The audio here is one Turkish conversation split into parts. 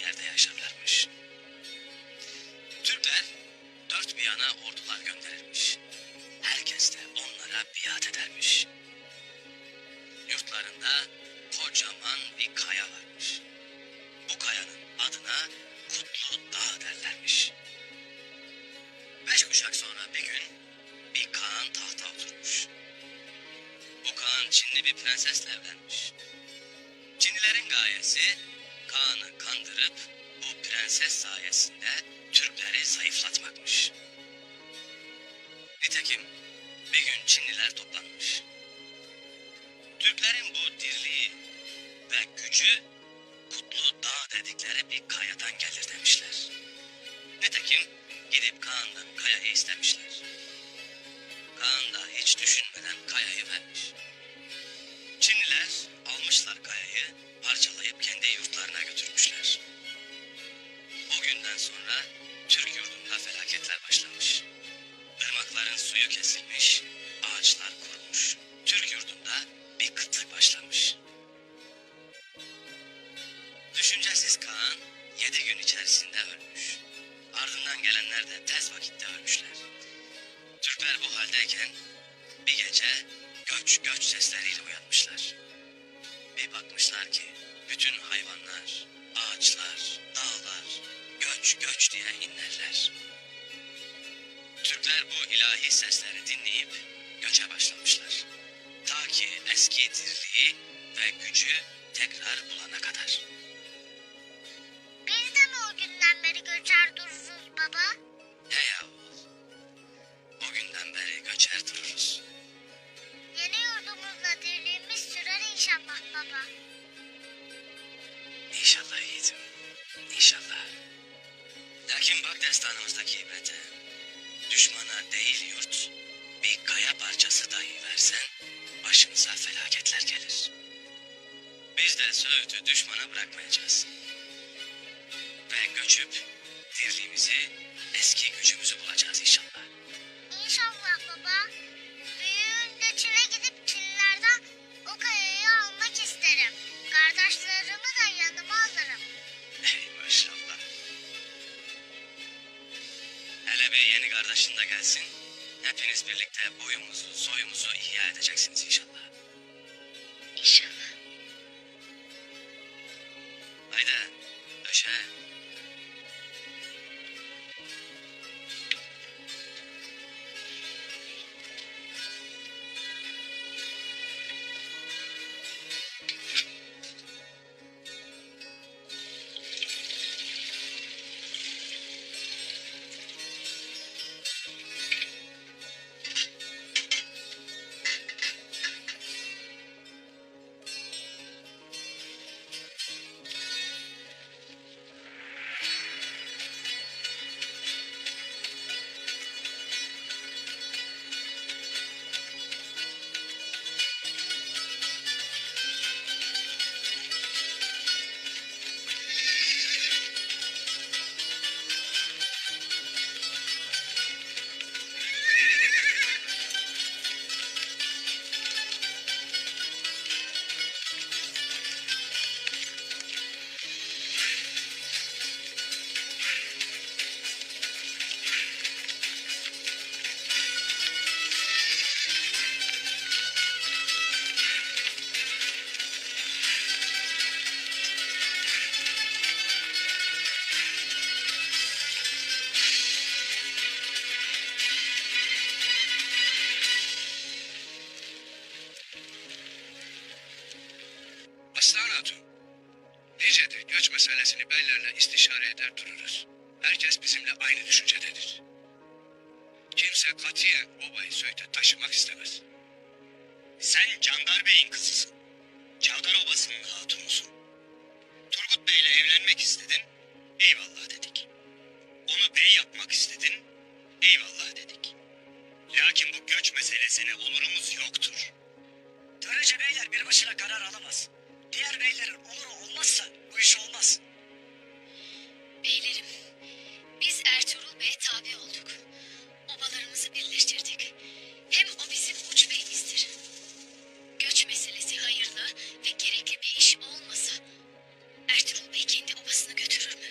yerlerde yaşarlarmış. Türkler dört bir yana ordular gönderirmiş. Herkes de onlara biat edermiş. Yurtlarında kocaman bir kaya varmış. Bu kayanın adına Kutlu Dağ derlermiş. 5 kuşak sonra bir gün bir Kağan tahta oturmuş. Bu Kağan Çinli bir prensesle evlenmiş. Çinlilerin gayesi Kağan'ı kandırıp bu prenses sayesinde Türkleri zayıflatmakmış. Nitekim bir gün Çinliler toplanmış. Türklerin bu dirliği ve gücü Kutlu Dağ dedikleri bir kayadan gelir demişler. Nitekim gidip Kağan'dan kayayı istemişler. Kağan da hiç düşünmeden kayayı vermiş. Çinliler almışlar kayayı, parçalayıp kendi yurtlarına götürmüşler. O günden sonra Türk yurdunda felaketler başlamış. Irmakların suyu kesilmiş, ağaçlar kurumuş. Türk yurdunda bir kıtlık başlamış. Düşüncesiz Kağan 7 gün içerisinde ölmüş. Ardından gelenler de tez vakitte ölmüşler. Türkler bu haldeyken bir gece göç sesleriyle uyanmışlar. Bir bakmışlar ki bütün hayvanlar, ağaçlar, dağlar göç diye inlerler. Türkler bu ilahi sesleri dinleyip göçe başlamışlar. Ta ki eski dirliği ve gücü tekrar bulana kadar. Biz de mi o günden beri göçer dururuz baba? He ya oğul, o günden beri göçer dururuz. Yeni yurdumuzla dirliğimiz sürer inşallah baba. İnşallah yiğidim, inşallah. Lakin bak destanımızdaki ibrete. Düşmana değil yurt, bir kaya parçası dahi versen başımıza felaketler gelir. Biz de Söğüt'ü düşmana bırakmayacağız. Ve göçüp dirliğimizi, eski gücümüzü bulacağız inşallah. İnşallah baba. Büyüğünde Çin'e gidip Çinlilerden o kayayı almak isterim. Kardeşlerimi de yanıma alırım. Ey maşallah. Hele bir yeni kardeşin de gelsin. Hepiniz birlikte boyumuzu, soyumuzu ihya edeceksiniz inşallah. İnşallah. Haydi, döşe. Aslan Hatun, nicedir göç meselesini beylerle istişare eder dururuz. Herkes bizimle aynı düşüncededir. Kimse katiyen obayı Söğüt'e taşımak istemez. Sen Candar Bey'in kızısın. Çavdar Obası'nın hatunusun. Turgut Bey'le evlenmek istedin, eyvallah dedik. Onu bey yapmak istedin, eyvallah dedik. Lakin bu göç meselesine onurumuz yoktur. Törece beyler bir başına karar alamaz. Diğer beylerin onuru olmazsa bu iş olmaz. Beylerim, biz Ertuğrul Bey'e tabi olduk. Obalarımızı birleştirdik. Hem o bizim uç beyimizdir. Göç meselesi hayırlı ve gerekli bir iş olmasa Ertuğrul Bey kendi obasını götürür mü?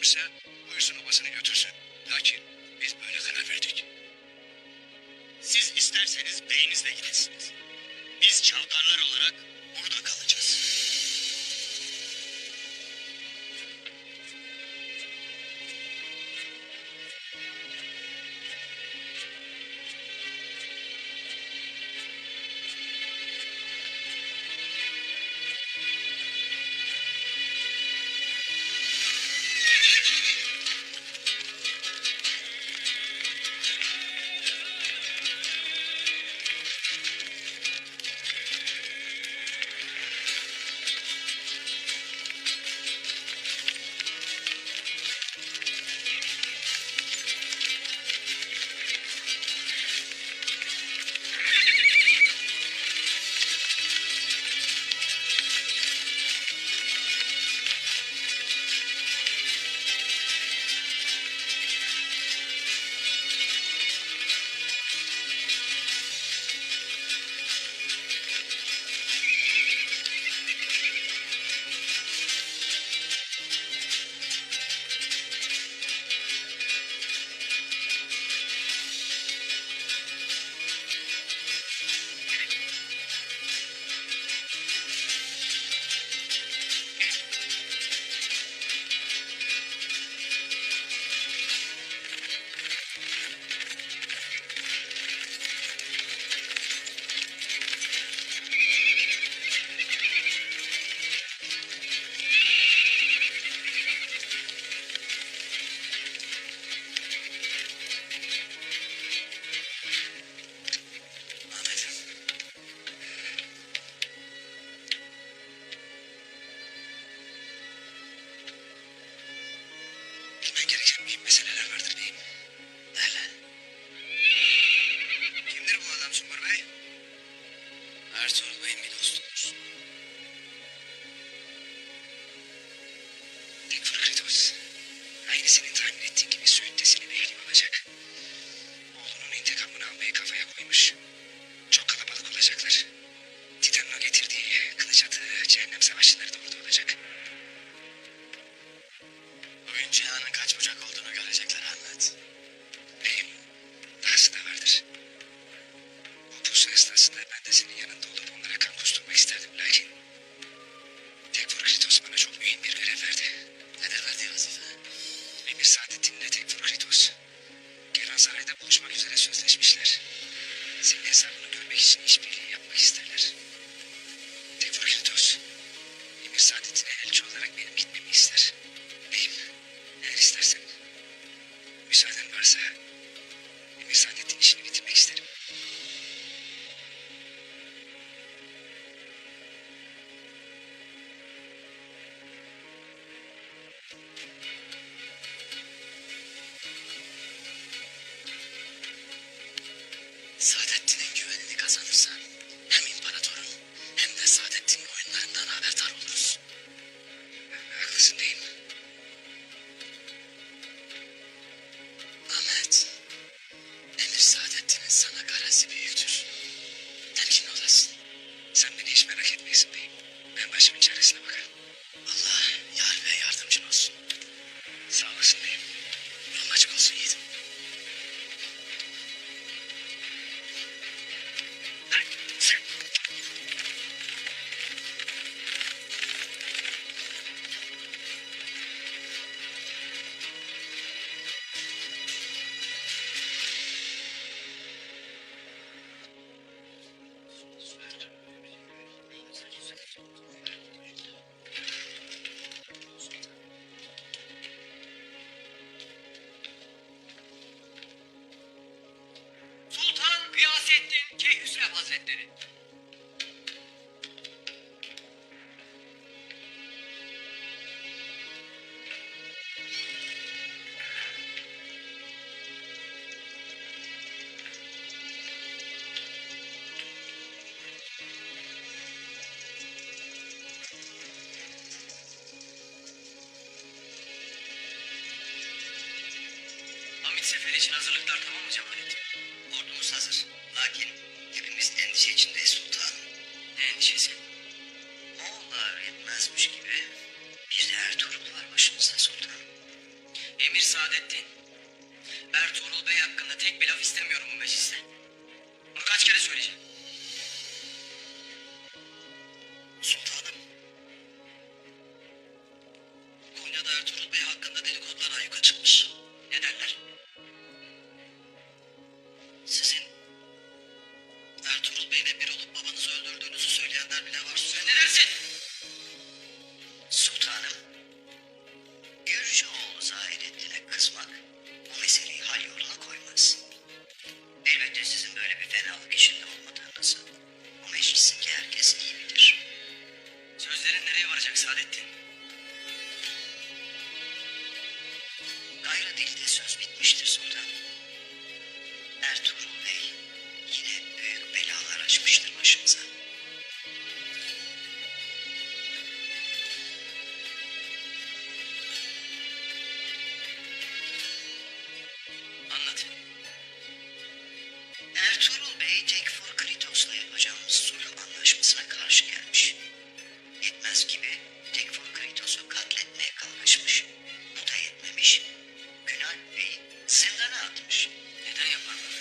gelmişse buyursun obasını götürsün. Lakin biz böyle karar verdik. Siz isterseniz beyinizle gidesiniz. Biz çavdarlar olarak burada kalacağız. Bilmen gereken mühim meseleler vardır beyim. Hele. Kimdir bu adam Sungur Bey? Ertuğrul Bey'in bir dostudur. Tekfur Kritos. Aynı senin tahmin ettiğin gibi Söğüt'te senin ehlim olacak. Oğlunun intikamını almayı kafaya koymuş. Çok kalabalık olacaklar. Titan'ın o getirdiği kılıç atı cehennem savaşçıları da orada olacak. Bugün cihanın kaç bucak olduğunu görecekler Ahmet. Beyim, dahası da vardır. O pusu esnasında ben de senin yanında olup onlara kan kusturmak isterdim lakin... Tekfur Kritos bana çok mühim bir görev verdi. Nedir verdiği vazife? Emir Saadettin ile Tekfur Kritos. Kervansaray'da buluşmak üzere sözleşmişler. Senin hesabını görmek için işbirliği yapmak isterler. Tekfur Kritos, Emir Saadettin'e elçi olarak benim gitmemi ister. Beyim, eğer istersen, müsaaden varsa Emir Saadettin işini bitirmek isterim. Saadettin'in güvenini kazanırsan hem imparatorun hem de Saadettin'in oyunlarından haberdar oluruz. Haklısın beyim. Ahmet, Emir Saadettin'in sana garezi büyüktür. Temkin olasın. Sen beni hiç merak etmeyesin beyim. Ben başımın çaresine bakarım. Allah yar ve yardımcın olsun. Sağ olasın beyim. Yolun açık olsun yiğidim. Sultan Gıyasettin Keyhüsrev Hazretleri. Hamit seferi için hazırlıklar tamam mı Cemalettin? Ordumuz hazır. Lakin hepimiz endişe içindeyiz sultanım. Ne endişesi? Moğollar yetmezmiş gibi bir de Ertuğrul var başımızda sultanım. Bey'le bir olup babanızı öldürdüğünüzü söyleyenler bile var. Sen ne dersin? Sultanım, Gürcüoğlu Zahidettin'e kızmak bu meseleyi hal yoluna koymaz. Elbette sizin böyle bir fenalık içinde olmadığınızı bu meclisteki herkes iyi bilir. Sözlerin nereye varacak Saadettin? Gayrı dilde söz bitmiştir sultan. Ertuğrul Bey yine büyük belalar açmıştır başımıza. Anlat. Ertuğrul Bey Tekfur Kritos'la yapacağımız sulh anlaşmasına karşı gelmiş. Yetmez gibi Tekfur Kritos'u katletmeye kalkışmış. Bu da yetmemiş. Günalp Bey'i zindana atmış. Neden yaparlar?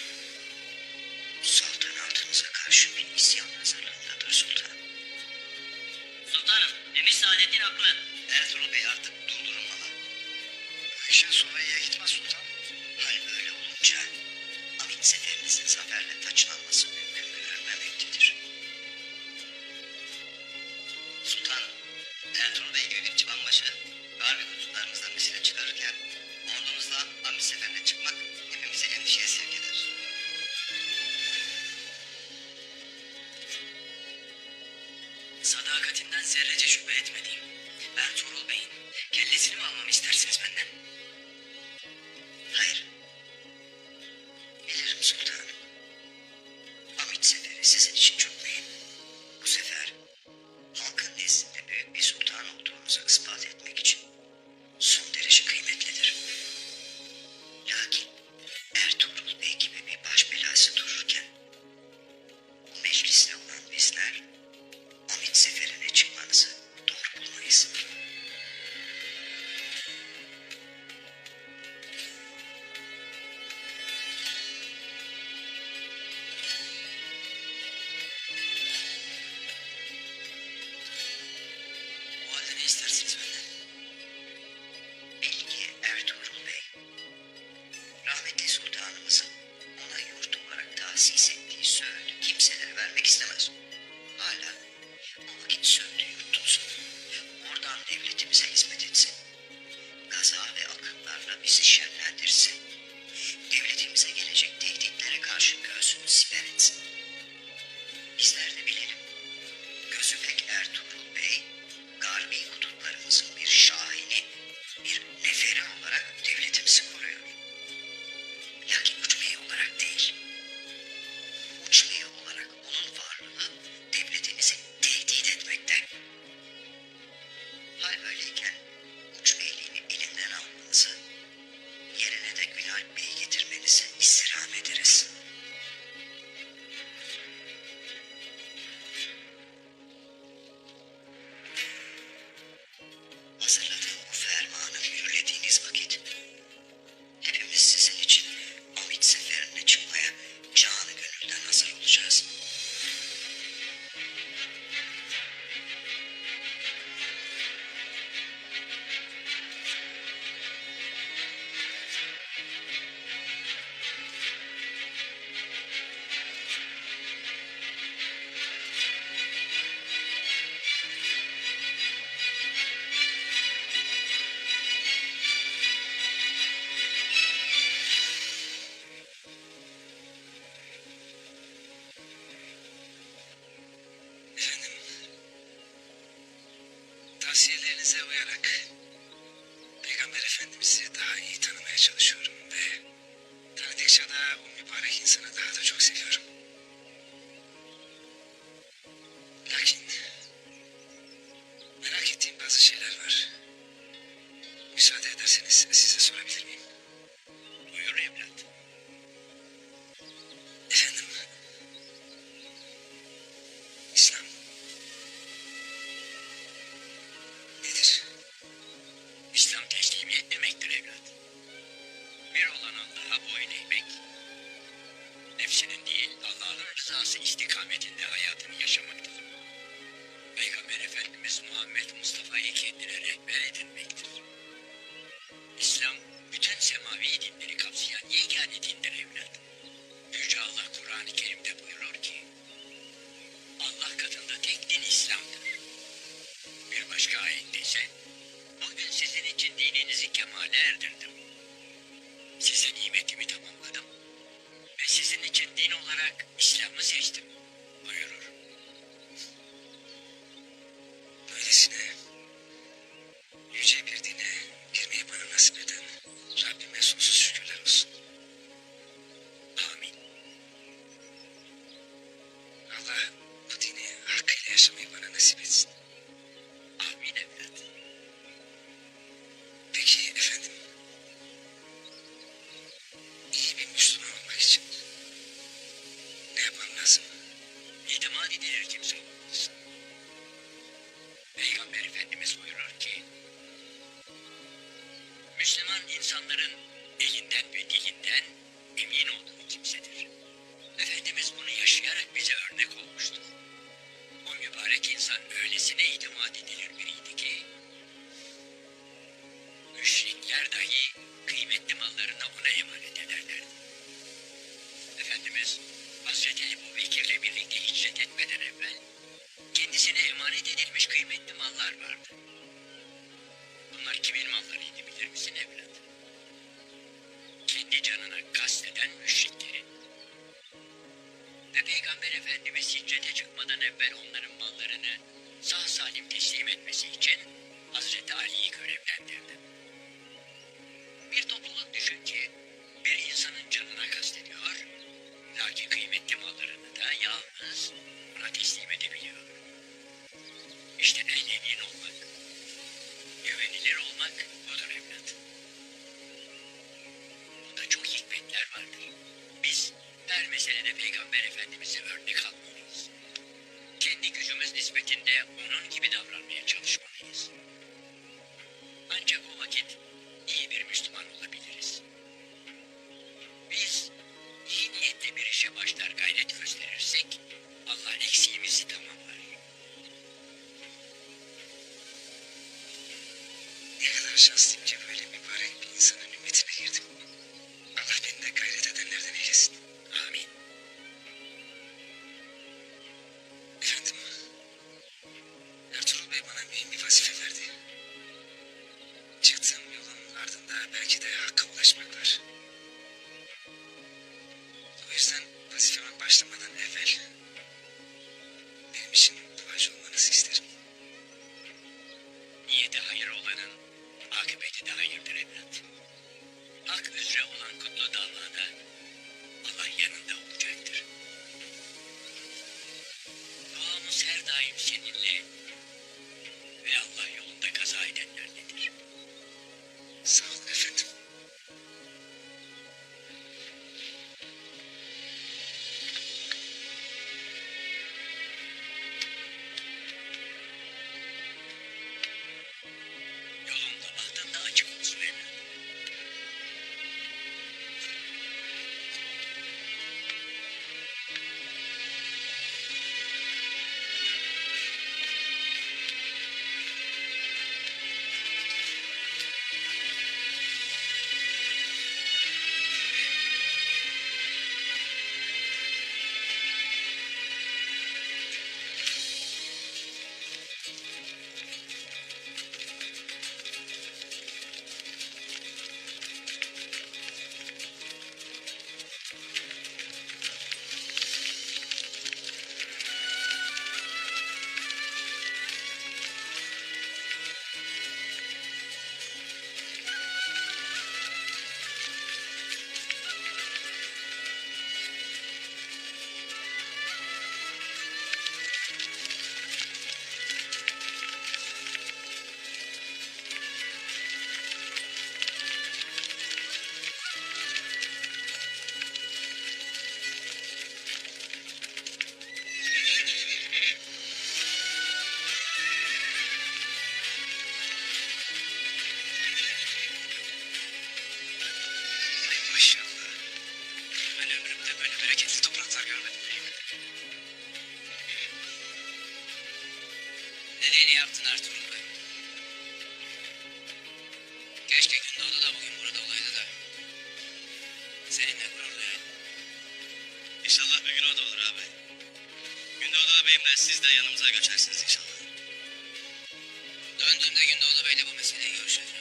Saltanatınıza karşı bir isyan hazırlığındadır sultan. Sultanım, demiş Saadettin haklı. Ertuğrul Bey artık durdurulmalı. Bu işin sonu iyiye gitmez sultan. Hal böyle olunca Amit seferinizin zaferle taçlanması mümkün görülmemektedir. Sultan, Ertuğrul Bey gibi bir çıbanbaşı Garbi kutularımızdan mesele çıkarırken ordumuzla Amit seferine çıkmak hepimizi endişeye sevk eder. Sadakatinden zerrece şüphe etmediğim Ertuğrul Bey'in kellesini mi almamı istersiniz benden? Hayır. Bilirim sultanım. Amit seferi sizin için çok mühim. Bu sefer halkın nezdinde büyük bir sultan olduğunuzu ispat etmek için son derece kıymetlidir. Lakin Ertuğrul Bey gibi bir baş belası dururken bu mecliste olan bizler Amit seferine çıkmanızı doğru bulmayız. O halde ne istersiniz benden? Bilgi Ertuğrul Bey, rahmetli sultanımızın ona yurt olarak tahsis ettiği Söğüt'ü kimselere vermek istemez. Hala o vakit Söğüt'ü yurttutsun, oradan devletimize hizmet etsin. Gaza ve akınlarla bizi şenlendirsin. Devletimize gelecek tehditlere karşı göğsünü siper etsin. Bizler de bilelim, Gözübek Ertuğrul Bey, Garbi hudutlarımızın bir şahini, bir neferi olarak devletimizi koruyor. Lakin uçbeyi olarak değil. Uçbeyi olarak onun varlığı devletimizi tehdit etmekte. Hal böyleyken uçbeyliğini elinden almanızı, yerine de Günalp Bey'i getirmenizi istirham ederiz. Hazırladığım bu fermanı yürürlediğiniz vakit hepimiz sizin için Amit seferine çıkmaya canı gönülden hazır olacağız. Efendim, tavsiyelerinize uyarak Peygamber Efendimiz'i daha iyi tanımaya çalışıyorum ve tanıdıkça da o mübarek insanı daha da çok seviyorum. Lakin merak ettiğim bazı şeyler var. Müsaade ederseniz size sorabilir miyim? Buyur evlat. Efendim, İslam nedir? İslam teslimiyet demektir evlat. Bir olan Allah'a boyun eğmek, nefsinin değil Allah'ın rızası istikametinde hayatını yaşamaktır. Peygamber Efendimiz Muhammed Mustafa'yı kendine rehber edinmektir. İslam bütün semavi dinleri kapsayan yegane dindir evlat. Yüce Allah Kur'an-ı Kerim'de buyurur ki, nasip etsin. Amin evlat. Peki efendim, iyi bir Müslüman olmak için ne yapmam lazım? İtimat edilir kimse olmalısın. Peygamber Efendimiz buyurur ki, Müslüman insanların elinden ve dilinden emin olduğu kimsedir. Efendimiz bunu yaşayarak bize örnek olmuştur. O mübarek insan öylesine itimat edilir biriydi ki, müşrikler dahi kıymetli mallarını ona emanet ederlerdi. Efendimiz, Hazreti Ebu Bekir'le birlikte hicret etmeden evvel, kendisine emanet edilmiş kıymetli mallar vardı. Bunlar kimin mallarıydı bilir misin evlat? Kendi canına kasteden müşriklerin. Ve Peygamber Efendimiz hicrete çıkmadan evvel onların mallarını sağ salim teslim etmesi için Hazreti Ali'yi görevlendirdi. Bir topluluk düşün ki bir insanın canına kastediyor, lakin kıymetli mallarını da yalnız ona teslim edebiliyor. İşte ehli din olmak, güvenilir olmak budur evlat. Bunda çok hikmetler vardır. Biz her meselede Peygamber Efendimiz'e örnek almalıyız. Kendi gücümüz nispetinde onun gibi davranmaya çalışmalıyız. Ancak o vakit iyi bir Müslüman olabiliriz. Biz iyi niyetle bir işe başlar gayret gösterirsek Allah eksiğimizi tamamlar. Ne kadar şanslıyım ki böyle mübarek bir insanın ümmetine girdim. Allah beni de gayret edenlerden eylesin. Amin. Efendim, Ertuğrul Bey bana mühim bir vazife verdi. Çıktığım yolun ardında belki de hakka ulaşmak var. O yüzden vazifeme başlamadan evvel benim için duacı olmanızı isterim. Niyeti hayır olanın akıbeti de hayırdır evlat. Hak üzere olan kutlu davada Allah yanında olacaktır. Duamız her daim seninle ve Allah yolunda kaza edenlerledir. Sağ olun efendim. Yolunda bahtında açık olsun evlat. Maşallah. Ben ömrümde böyle bereketli topraklar görmedim. Dediğini yaptın Ertuğrul Bey. Keşke Gündoğdu da bugün burada olaydı da. Seninle gurur duyayım. İnşallah bir gün o da olur abi. Gündoğdu Bey'imle siz de yanımıza göçersiniz inşallah. Döndüğümde Gündoğdu Bey'le bu meseleyi görüşeceğim.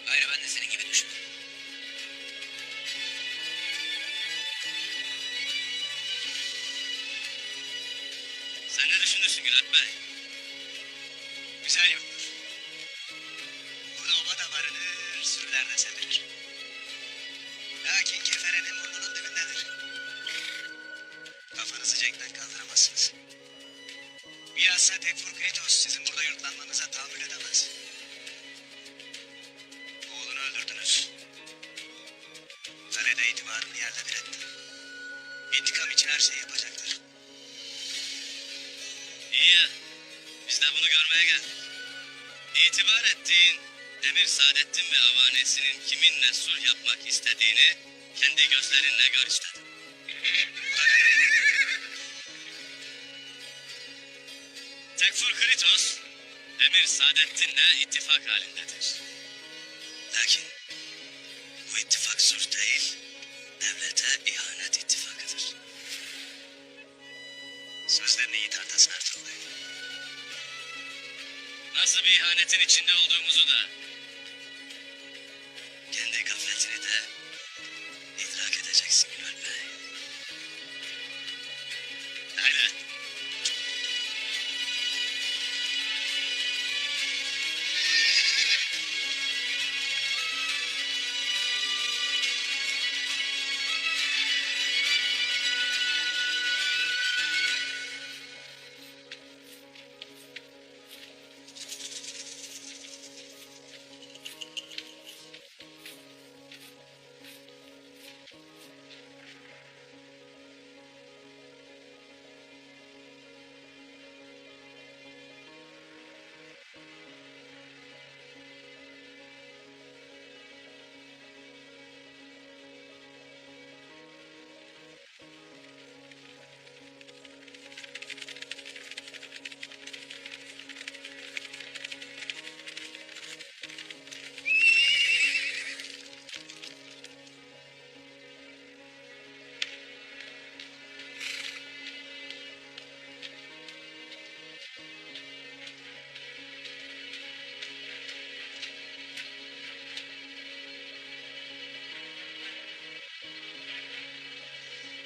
Gayrı ben de senin gibi düşündüm. Sen ne düşünürsün Gület Bey? Güzel yoktur. Burada obada varılır, sürüler de sevilir. Lakin keferenin burnunun dibindedir. Kafanızı cenkten kaldıramazsınız. Bilhassa Tekfur Kritos sizin burada yurtlanmanıza tahammül edemez. Oğlunu öldürdünüz. Kalede itibarını yerle bir etti. İntikam için her şeyi yapacaktır. İyi ya. Biz de bunu görmeye geldik. İtibar ettiğin Emir Saadettin ve avanesinin kiminle sulh yapmak istediğini kendi gözlerinle gör istedim. Tekfur Kritos, Emir Saadettin'le ittifak halindedir. Lakin bu ittifak sulh değil, devlete ihanet ittifakıdır. Sözlerini iyi tartasın Ertuğrul Bey. Nasıl bir ihanetin içinde olduğumuzu da, kendi gafletini de idrak edeceksin Gülal Bey. Haydi.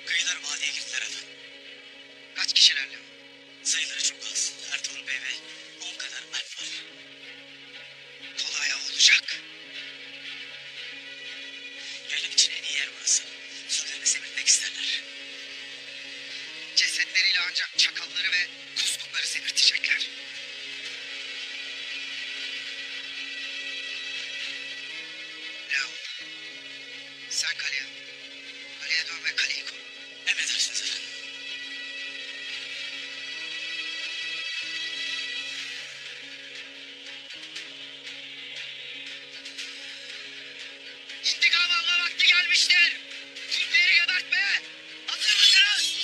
Kıyılar vadiye girdiler efendim. Kaç kişilerle? Sayıları çok az. Ertuğrul Bey ve 10 kadar Alp var. Kolay olacak. Yaylak için en iyi yer burası. Sözlerini semirtmek isterler. Cesetleriyle ancak çakalları ve kuzgunları semirtecekler. Leon, sen kaleye. Kaleye dön ve kaleyi koru. Emredersiniz efendim. İntikam alma vakti gelmiştir. Türkleri gebertmeye hazır mısınız?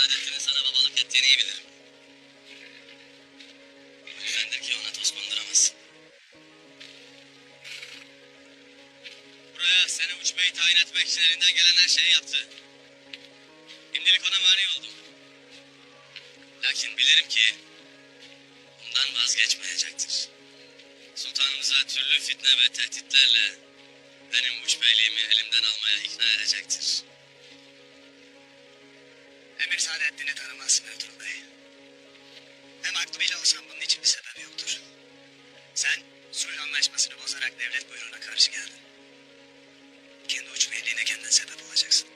Saadettin'in sana babalık ettiğini iyi bilirim. Bu yüzdendir ki ona toz konduramazsın. Buraya seni Uç Bey'i tayin etmek için elinden gelen her şeyi yaptı. Şimdilik ona mani oldum. Lakin bilirim ki bundan vazgeçmeyecektir. Sultanımıza türlü fitne ve tehditlerle benim Uç Beyliğimi elimden almaya ikna edecektir. Emir Saadettin'i tanımazsın Ertuğrul Bey. Hem haklı bile olsan bunun için bir sebep yoktur. Sen sulh anlaşmasını bozarak devlet buyruğuna karşı geldin. Kendi uç birliğine kendin sebep olacaksın.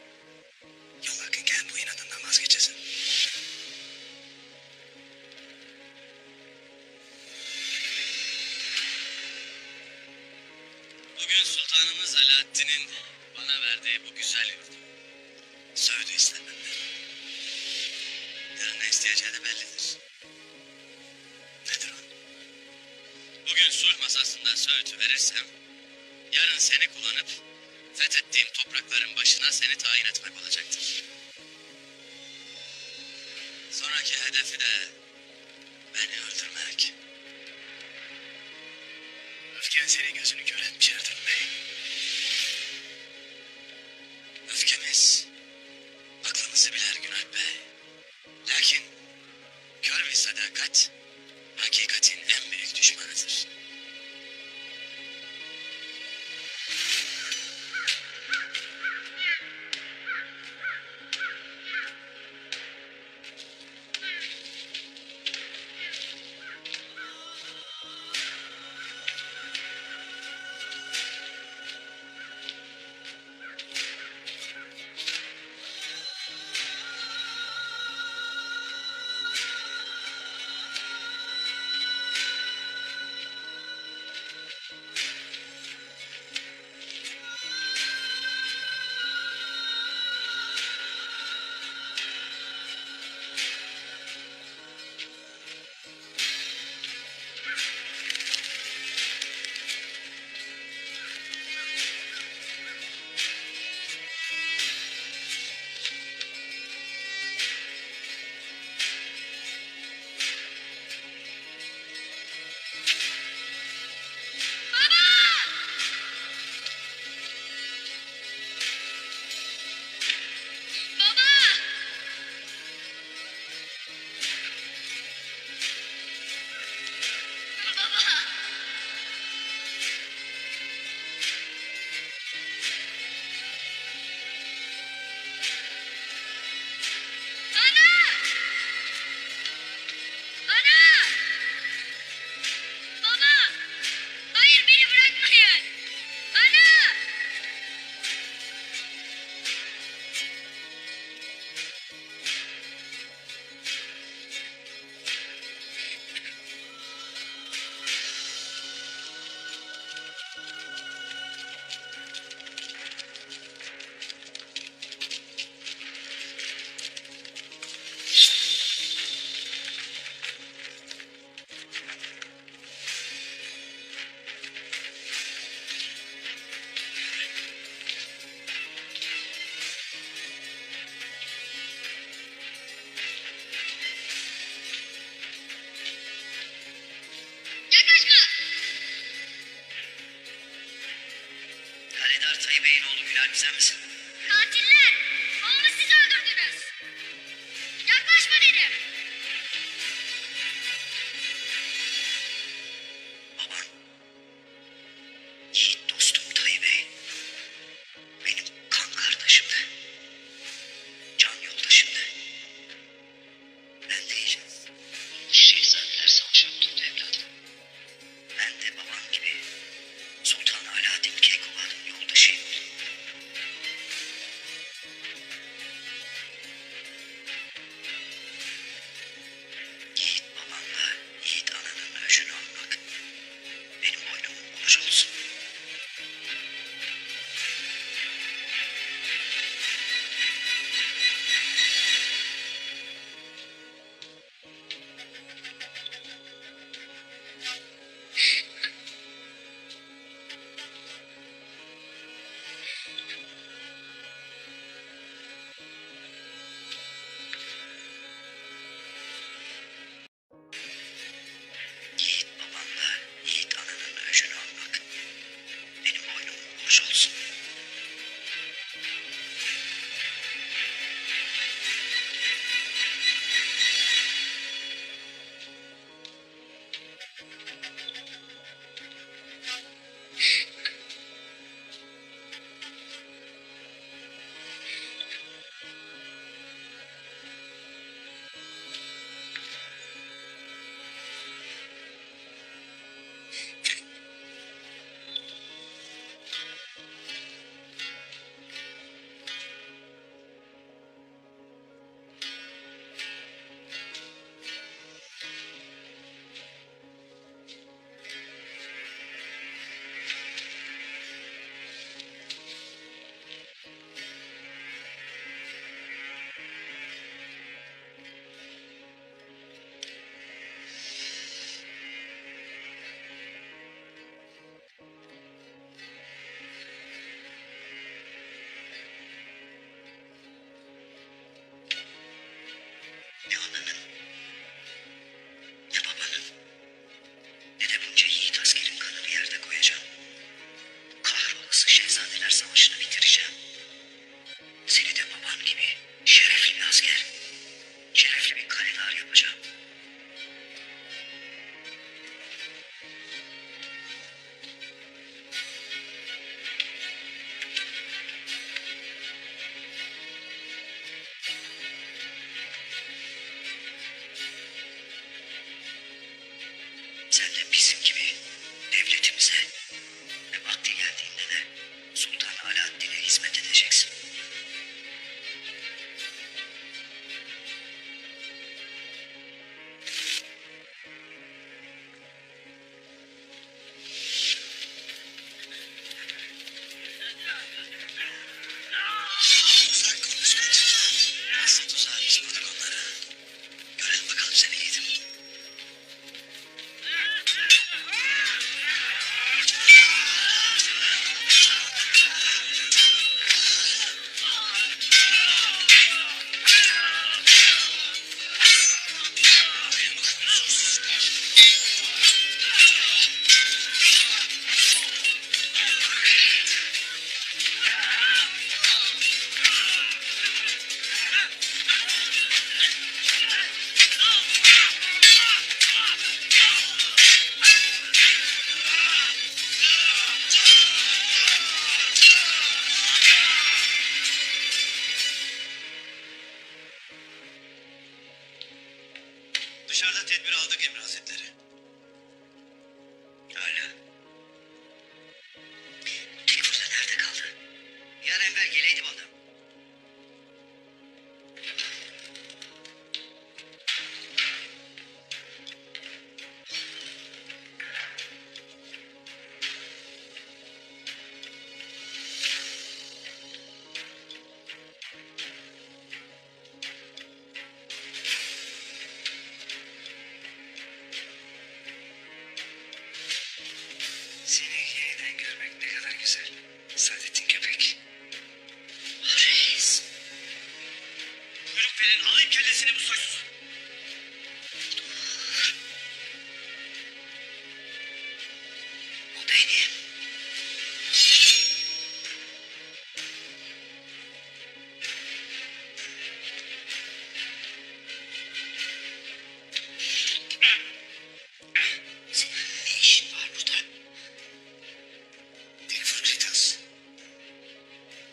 Yol yakınken bu inadından vazgeçesin. Bugün Sultanımız Alaaddin'in bana verdiği bu güzel yurdu Söğüt'ü istememden. Yarın ne isteyeceği de bellidir. Nedir o? Bugün sulh masasında Söğüt'ü verirsem, yarın seni kullanıp fethettiğim toprakların başına seni tayin etmek olacaktır. Sonraki hedefi de beni öldürmek. Öfken senin gözünü kör etmiş Ertuğrul Bey. Öfkemiz aklımızı biler Günalp Bey. Lakin kör bir sadakat hakikatin en büyük düşmanıdır. Hayır, beni bırakmayın. Ana! Yaklaşma! Halidar Tayyip Bey'in oğlu Günalp sen misin? Katiller! Babamı siz öldürdünüz. Yaklaşma dedim. Baban. Yiğit dostum Tayyip Bey. Benim kan kardeşimdi. Can yoldaşımdı. Ben değil. Şehzadeler savaşını tuttu evladım. Ben de babam gibi Sultan Alaaddin Keykubat'ın yoldaşıyım. Dışarıda tedbir aldık Emir Hazretleri. Hala. Tekfur'da nerede kaldı? Bir an evvel geleydi bana. Seni yeniden görmek ne kadar güzel. Saadettin köpek. Reis. Buyruk verin, alayım kellesini bu soysuz. O benim. Senin ne işin var burada? Tekfur Kritos.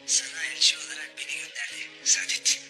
Sana elçi olarak beni gönderdi Saadettin.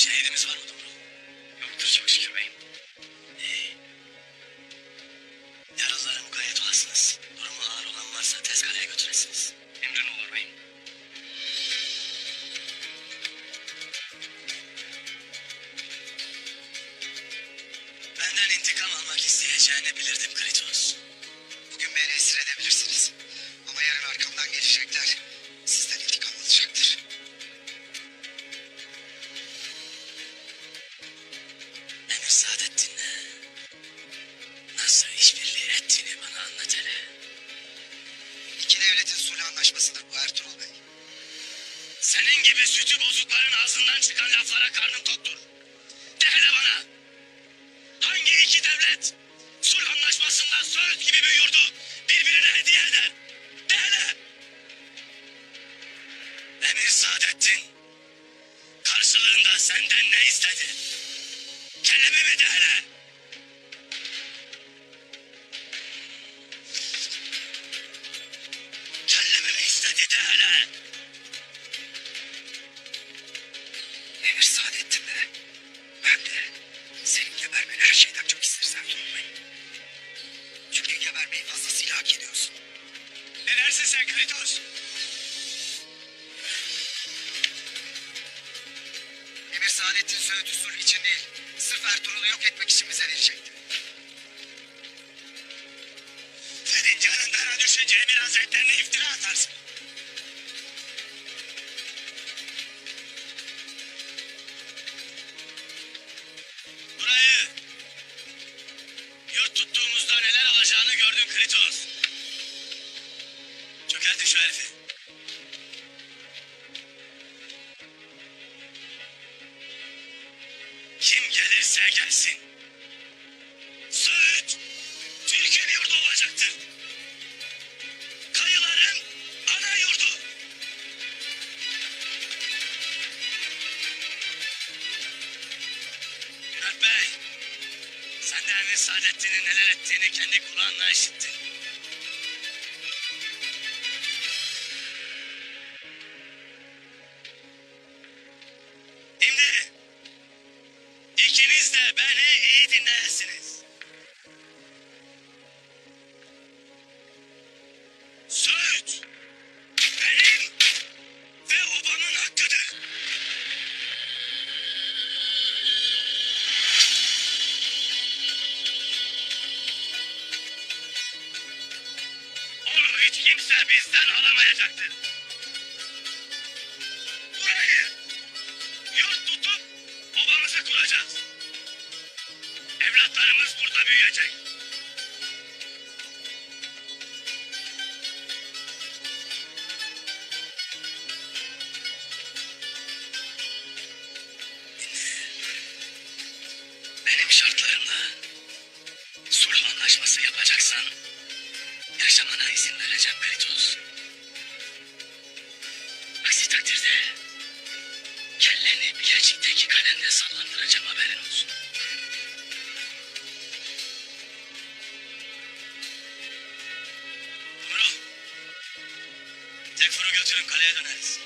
Şehidimiz var mı Dumru? Yoktur çok şükür beyim. İyi. Yaralılara mukayyet olasınız. Durumu ağır olan varsa tez kaleye götüresiniz. Emrin olur beyim. Benden intikam almak isteyeceğini bilirdim Kritos. Bugün beni esir edebilirsiniz. Ama yarın arkamdan gelecekler. Sizden intikam alacaktır. Emir Saadettin'le nasıl işbirliği ettiğini bana anlat hele. İki devletin sulh anlaşmasıdır bu Ertuğrul Bey. Senin gibi sütü bozukların ağzından çıkan laflara karnım toktur. De hele bana. Hangi iki devlet sulh anlaşmasında Söğüt gibi bir yurdu birbirine hediye eder? De hele. Emir Saadettin karşılığında senden ne istedi? Kelime mi de hele? Kellemi mi istedi de hele? Emir Saadettin de ben de senin gebermeni her şeyden çok isteriz Ertuğrul Bey. Çünkü gebermeyi fazlasıyla hak ediyorsun. Ne dersin sen Kritos? Emir Saadettin Söğüt'ü sulh için değil, sırf Ertuğrul'u yok etmek için bize verecekti. Senin canından düşünce Emir Hazretlerine iftira atarsın. Burayı yurt tuttuğumuzda neler olacağını gördün Kritos. Çökertin şu herifi. Kim gelirse gelsin. Söğüt Türk'ün yurdu olacaktır. Kayıların ana yurdu. Murat Bey, sen de Emir Saadettin'in neler ettiğini kendi kulağınla işittin. Şimdi ikiniz de beni iyi dinleyesiniz. Söğüt benim ve obamın hakkıdır. Onu hiç kimse bizden alamayacaktır. Burayı yurt tutup obamızı kuracağız. Evlatlarımız burada büyüyecek. Benim şartlarımla sulh anlaşması yapacaksan yaşamana izin vereceğim Kritos. Aksi takdirde kelleni Bilecik'teki kalemde sallandıracağım, haberin olsun. Dumru, Tekfur'u götürün, kaleye döneriz.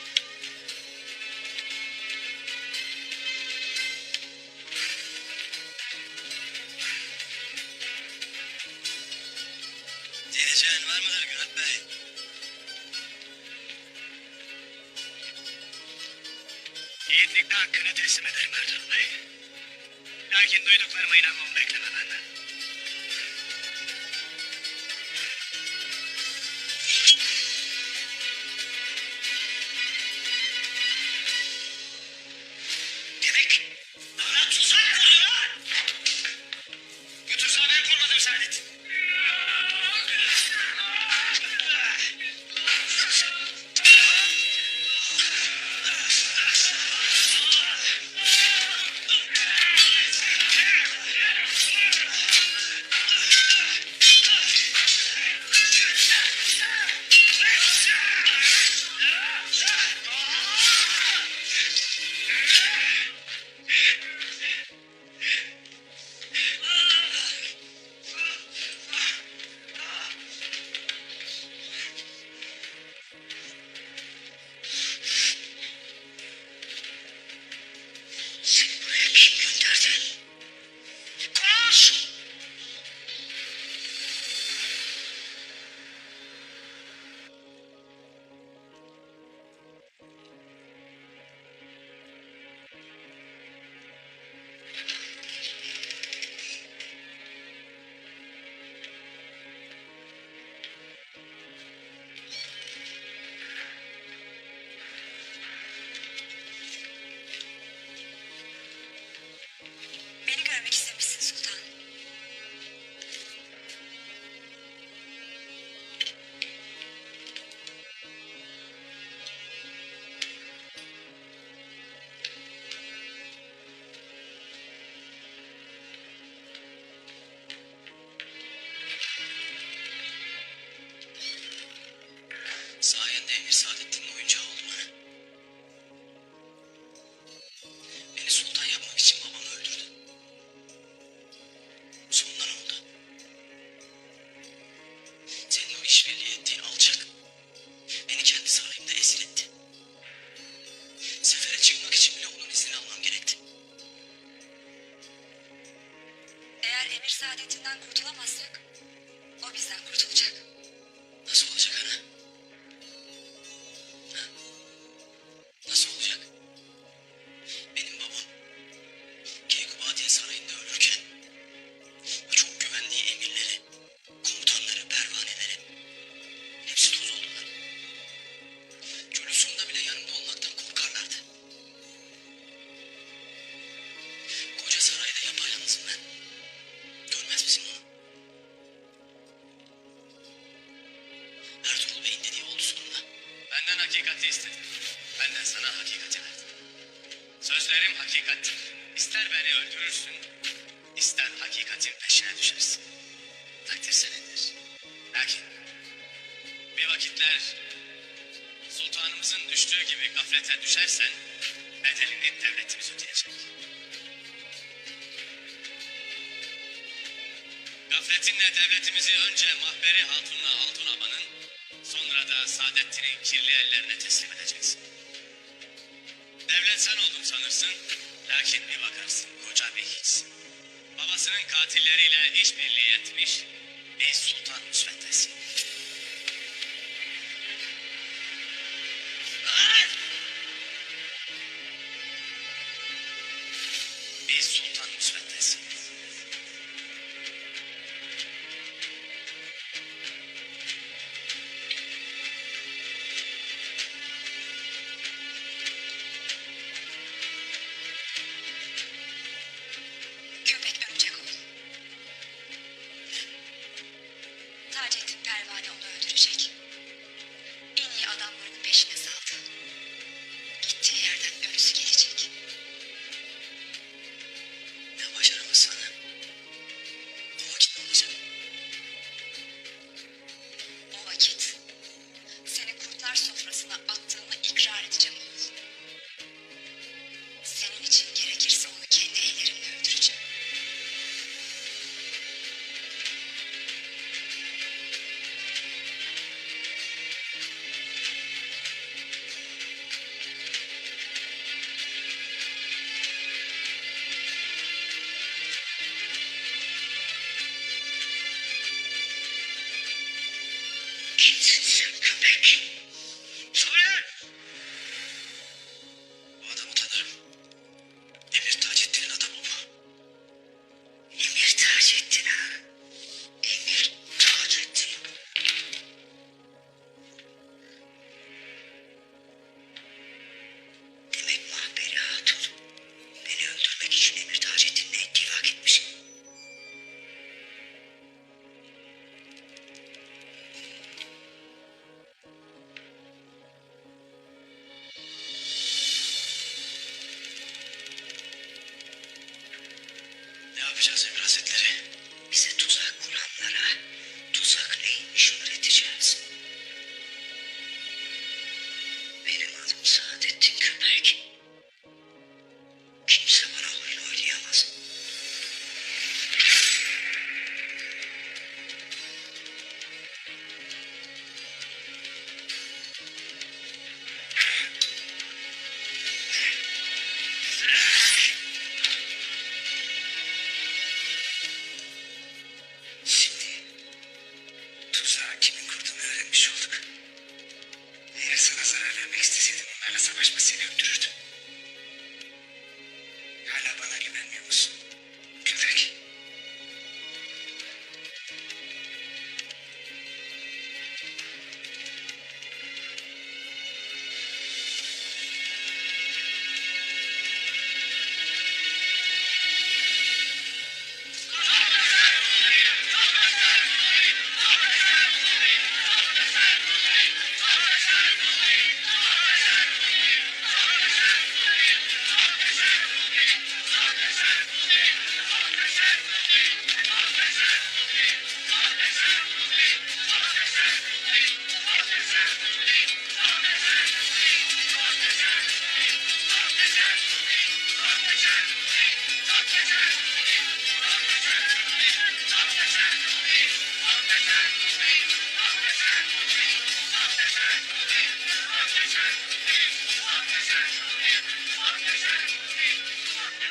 Diyeceğin var mıdır Gürat Bey? Yiğitlikte hakkını teslim ederim Ertuğrul Bey. Lakin duyduklarıma inanmamı bekleme benden. Demek bana tuzak kurdu ha? Götürse ben kurmadım Saadettin. Emir saadetinden kurtulamazsak o bizden kurtulacak. Nasıl olacak ana? Ha? Nasıl olacak? Benim babam Keykubat'ın sarayında ölürken o çok güvendiği emirleri, komutanları, pervaneleri hepsi toz oldular. Çölüsünde bile yanımda olmaktan korkarlardı. Koca sarayda yapayalnızım ben. Görmez misin onu? Ertuğrul Bey'in dediği oldu sonunda. Benden hakikati istedin. Ben de sana hakikati verdim. Sözlerim hakikattir. İster beni öldürürsün, ister hakikatin peşine düşersin. Takdir senindir. Lakin bir vakitler sultanımızın düştüğü gibi gaflete düşersen bedelini devletimiz ödeyecek. Gafletinle devletimizi önce Mahberi Hatun'la Altun Aba'nın, sonra da Saadettin'in kirli ellerine teslim edeceksin. Devlet sen oldun sanırsın, lakin bir bakarsın koca bir hiçsin. Babasının katilleriyle işbirliği etmiş bir sultan müsveddesi. Bir sultan müsveddesi. Köpek örümcek ol. Taceddin Pervane onu öldürecek. En iyi adamlarını peşine saldı. Gittiği yerden ölüsü gelecek. Ya başaramazsan ha? O vakit ne olacak? O vakit seni kurtlar sofrasına attığımı ikrar edeceğim oğul. Senin için gerekirse onu kendi ellerimle öldüreceğim. Kimsin sen köpek? Söyle! Bu adamı tanırım. Emir Taceddin'in adamı bu. Emir Taceddin ha? Emir Taceddin. Demek Mahberi Hatun beni öldürmek için Emir Taceddin'le ittifak etmiş. Ne yapacağız Emir Hazretleri? Bize tuzak kuranlara tuzak neymiş öğreteceğiz. Benim adım Saadettin Köpek. Kimse bana oyun oynayamaz. Şimdi tuzağı kimin kurduğunu öğrenmiş olduk. Eğer sana zarar vermek isteseydim onlarla savaşma seni öldürürdüm. Hala bana güvenmiyor musun? Köpek.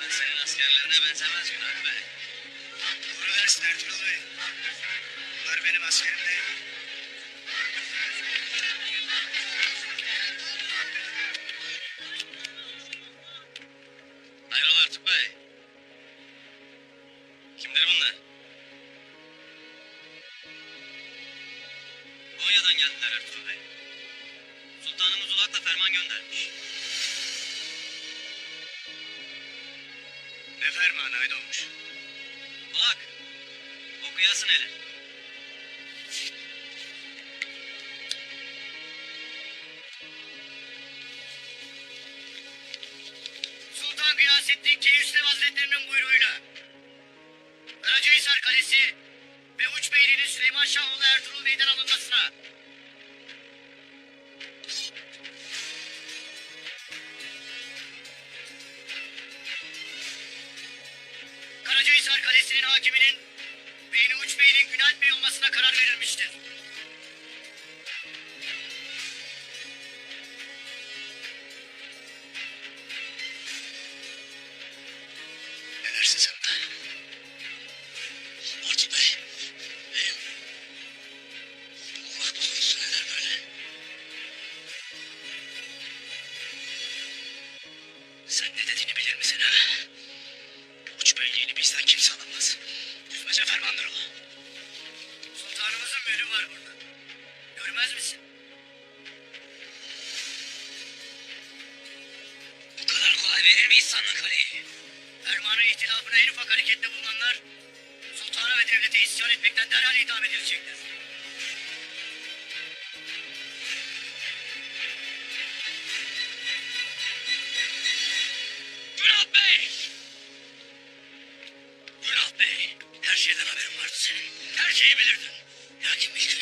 Senin askerlerine benzemez Günay Bey. Kuru Emredersin Ertuğrul Bey. Bunlar benim askerimde. Hayrola Ertuğrul Bey? Kimdir bunlar? Konya'dan geldiler Ertuğrul Bey. Sultanımız Ulak'la ferman göndermiş. Ne fermanı Aydoğmuş? Ulak, okuyasın hele. Sultan Gıyasettin Keyhüsrev Hazretlerinin buyruğuyla Karacahisar Kalesi ve Uç Beyliği'nin Süleyman Şahoğlu Ertuğrul Bey'den alınmasına Karacahisar Kalesi'nin hakiminin Beyni Uç Bey'in Günalp Bey olmasına karar verilmiştir. Ne dersin sen be? Ertuğrul Bey, beyim. Allah doğrusu neler böyle? Sen ne dediğini bilir misin ha? Uç beyliğini bizden kimse alamaz. Düzmece fermandır o. Sultanımızın mührü var burada. Görmez misin? Bu kadar kolay verir miyiz sandın kaleyi? Fermanı ihtilafına en ufak harekette bulunanlar sultana ve devlete isyan etmekten derhal idam edilecektir. Günah Bey! Günah Bey, her şeyden haberin vardı senin. Her şeyi bilirdin. Lakin bir gün